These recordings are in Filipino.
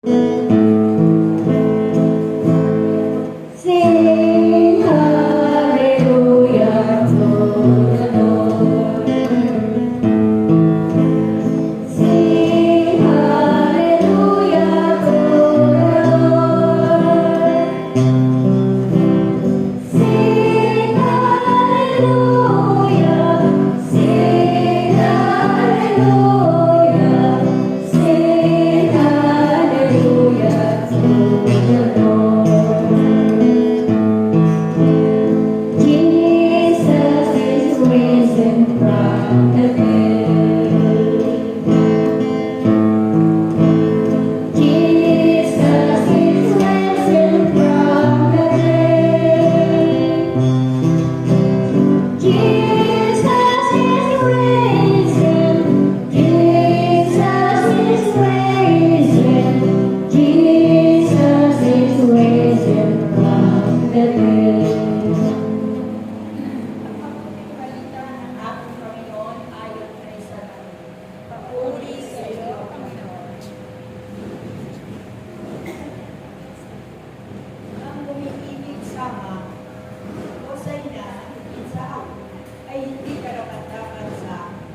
Sing hallelujah to the Lord. Sing hallelujah to the Lord. Sing hallelujah. Sing hallelujah. Sing hallelujah to the Lord. Jesus is risen from the dead. Jesus is risen from the dead. Jesus is risen. Jesus is risen. Jesus is risen from the dead. Balita ng ating Panginoon ayon kay San Mateo. Papuri sa iyo, Panginoon. Ang umiibig sama o sa ina higit sa ako ay hindi karapat-dapat sa akin.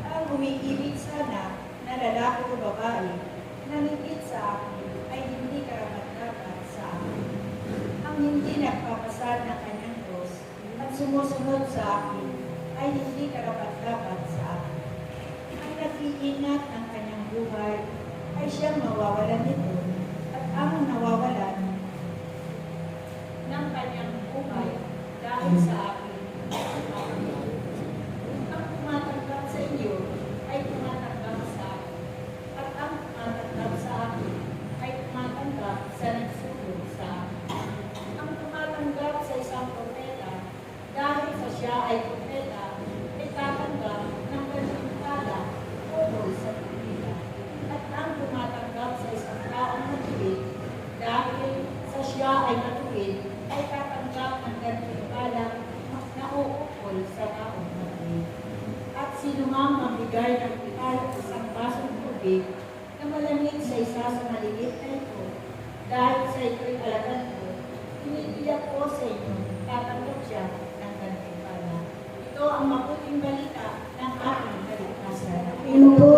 At ang umiibig sana na lalaki o babae na higit sa akin ay hindi karapat-dapat sa akin. Ang hindi nagpapasal ng kanyang Diyos at sumusunod sa akin ay hindi karapat-dapat sa akin. Ang nag-iingat ng kanyang buhay ay siyang mawawalan nito at ang nawawalan ng kanyang buhay dahil sa akin. Ang tumatanggap sa inyo ay tumatanggap sa akin at ang tumatanggap sa akin ay tumatanggap sa nagsusunod sa akin. Ang tumatanggap sa isang propeta dahil sa siya ay propeta ay tatanggap ng kanyang pala tungkol sa propeta. At ang tumatanggap sa isang taong matuwid dahil sa siya ay matuwid ay tatanggap ng kanyang pala na uukol sa taong matuwid. At sino mang magbigay ng kahit isang basong tubig na malamig sa isa sa maliit na ito dahil sa ito'y alagad ko, tinibiyak ko sa inyo, tatanggap siya ng kanyang pala. Ito ang mabuting balita ng ating kaligtasan. Pagpuri